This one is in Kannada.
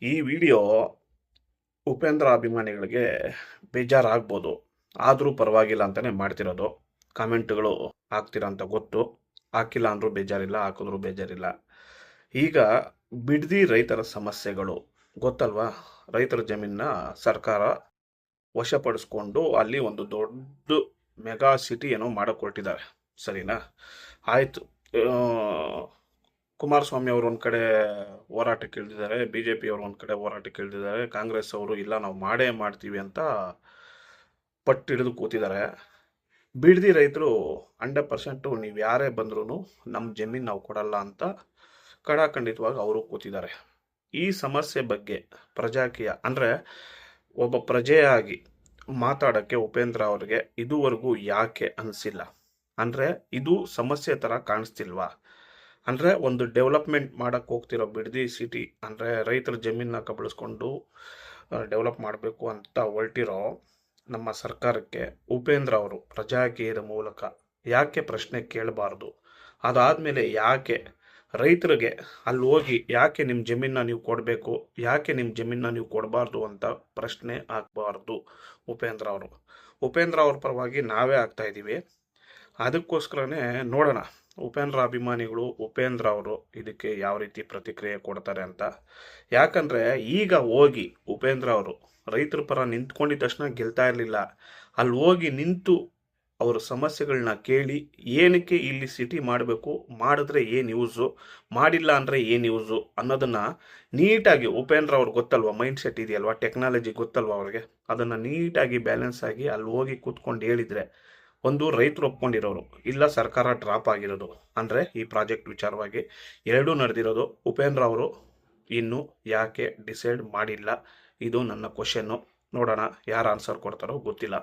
ಈ ವಿಡಿಯೋ ಉಪೇಂದ್ರ ಅಭಿಮಾನಿಗಳಿಗೆ ಬೇಜಾರಾಗ್ಬೋದು. ಆದರೂ ಪರವಾಗಿಲ್ಲ ಅಂತಲೇ ಮಾಡ್ತಿರೋದು. ಕಾಮೆಂಟ್ಗಳು ಹಾಕ್ತೀರಾ ಅಂತ ಗೊತ್ತು. ಹಾಕಿಲ್ಲ ಅಂದರೂ ಬೇಜಾರಿಲ್ಲ, ಹಾಕಿದ್ರೂ ಬೇಜಾರಿಲ್ಲ. ಈಗ ಬಿಡದಿ ರೈತರ ಸಮಸ್ಯೆಗಳು ಗೊತ್ತಲ್ವಾ? ರೈತರ ಜಮೀನನ್ನ ಸರ್ಕಾರ ವಶಪಡಿಸ್ಕೊಂಡು ಅಲ್ಲಿ ಒಂದು ದೊಡ್ಡ ಮೆಗಾ ಸಿಟಿ ಏನೋ ಮಾಡಕ್ಕೆ ಹೊರಟಿದ್ದಾರೆ. ಸರಿನಾ? ಆಯಿತು. ಕುಮಾರಸ್ವಾಮಿ ಅವರು ಒಂದು ಕಡೆ ಹೋರಾಟಕ್ಕೆ ಇಳಿದಿದ್ದಾರೆ, ಬಿ ಜೆ ಪಿಯವರು ಒಂದು ಕಡೆ ಹೋರಾಟಕ್ಕೆ ಇಳಿದಿದ್ದಾರೆ, ಕಾಂಗ್ರೆಸ್ ಅವರು ಇಲ್ಲ ನಾವು ಮಾಡೇ ಮಾಡ್ತೀವಿ ಅಂತ ಪಟ್ಟಿಡಿದು ಕೂತಿದ್ದಾರೆ. ಬಿಡದಿ ರೈತರು 100% ನೀವು ಯಾರೇ ಬಂದ್ರೂ ನಮ್ಮ ಜಮೀನು ನಾವು ಕೊಡಲ್ಲ ಅಂತ ಖಡಾಖಂಡಿತವಾಗಿ ಅವರು ಕೂತಿದ್ದಾರೆ. ಈ ಸಮಸ್ಯೆ ಬಗ್ಗೆ ಪ್ರಜಾಕೀಯ ಅಂದರೆ ಒಬ್ಬ ಪ್ರಜೆಯಾಗಿ ಮಾತಾಡೋಕ್ಕೆ ಉಪೇಂದ್ರ ಅವರಿಗೆ ಇದುವರೆಗೂ ಯಾಕೆ ಅನಿಸಿಲ್ಲ? ಅಂದರೆ ಇದು ಸಮಸ್ಯೆ ಥರ ಕಾಣಿಸ್ತಿಲ್ವಾ? ಅಂದರೆ ಒಂದು ಡೆವಲಪ್ಮೆಂಟ್ ಮಾಡೋಕ್ಕೆ ಹೋಗ್ತಿರೋ ಬಿಡದಿ ಸಿಟಿ ಅಂದರೆ ರೈತರ ಜಮೀನನ್ನ ಕಬಳಿಸ್ಕೊಂಡು ಡೆವಲಪ್ ಮಾಡಬೇಕು ಅಂತ ಹೊರಟಿರೋ ನಮ್ಮ ಸರ್ಕಾರಕ್ಕೆ ಉಪೇಂದ್ರ ಅವರು ಪ್ರಜಾಕೀಯದ ಮೂಲಕ ಯಾಕೆ ಪ್ರಶ್ನೆ ಕೇಳಬಾರ್ದು? ಅದಾದಮೇಲೆ ಯಾಕೆ ರೈತರಿಗೆ ಅಲ್ಲಿ ಹೋಗಿ ಯಾಕೆ ನಿಮ್ಮ ಜಮೀನನ್ನ ನೀವು ಕೊಡಬೇಕು, ಯಾಕೆ ನಿಮ್ಮ ಜಮೀನನ್ನ ನೀವು ಕೊಡಬಾರ್ದು ಅಂತ ಪ್ರಶ್ನೆ ಆಗಬಾರ್ದು ಉಪೇಂದ್ರ ಅವ್ರ ಪರವಾಗಿ ನಾವೇ ಆಗ್ತಾ ಇದ್ದೀವಿ. ಅದಕ್ಕೋಸ್ಕರನೇ ನೋಡೋಣ ಉಪೇಂದ್ರ ಅಭಿಮಾನಿಗಳು ಉಪೇಂದ್ರ ಅವರು ಇದಕ್ಕೆ ಯಾವ ರೀತಿ ಪ್ರತಿಕ್ರಿಯೆ ಕೊಡ್ತಾರೆ ಅಂತ. ಯಾಕಂದರೆ ಈಗ ಹೋಗಿ ಉಪೇಂದ್ರ ಅವರು ರೈತರ ಪರ ನಿಂತ್ಕೊಂಡಿದ್ದ ತಕ್ಷಣ ಗೆಲ್ತಾ ಇರಲಿಲ್ಲ. ಅಲ್ಲಿ ಹೋಗಿ ನಿಂತು ಅವರ ಸಮಸ್ಯೆಗಳನ್ನ ಕೇಳಿ ಏನಕ್ಕೆ ಇಲ್ಲಿ ಸಿಟಿ ಮಾಡಬೇಕು, ಮಾಡಿದ್ರೆ ಏನು ಯೂಸು, ಮಾಡಿಲ್ಲ ಅಂದರೆ ಏನು ಯೂಸು ಅನ್ನೋದನ್ನು ನೀಟಾಗಿ ಉಪೇಂದ್ರ ಅವ್ರಿಗೆ ಗೊತ್ತಲ್ವ, ಮೈಂಡ್ ಸೆಟ್ ಇದೆಯಲ್ವ, ಟೆಕ್ನಾಲಜಿ ಗೊತ್ತಲ್ವ ಅವ್ರಿಗೆ, ಅದನ್ನು ನೀಟಾಗಿ ಬ್ಯಾಲೆನ್ಸ್ ಆಗಿ ಅಲ್ಲಿ ಹೋಗಿ ಕೂತ್ಕೊಂಡು ಹೇಳಿದರೆ ಒಂದು ರೈತರು ಒಪ್ಕೊಂಡಿರೋರು, ಇಲ್ಲ ಸರ್ಕಾರ ಡ್ರಾಪ್ ಆಗಿರೋದು ಅಂದರೆ ಈ ಪ್ರಾಜೆಕ್ಟ್ ವಿಚಾರವಾಗಿ ಎರಡೂ ನಡೆದಿರೋದು. ಉಪೇಂದ್ರ ಅವರು ಇನ್ನೂ ಯಾಕೆ ಡಿಸೈಡ್ ಮಾಡಿಲ್ಲ? ಇದು ನನ್ನ ಕ್ವಶನ್ನು. ನೋಡೋಣ ಯಾರು ಆನ್ಸರ್ ಕೊಡ್ತಾರೋ ಗೊತ್ತಿಲ್ಲ.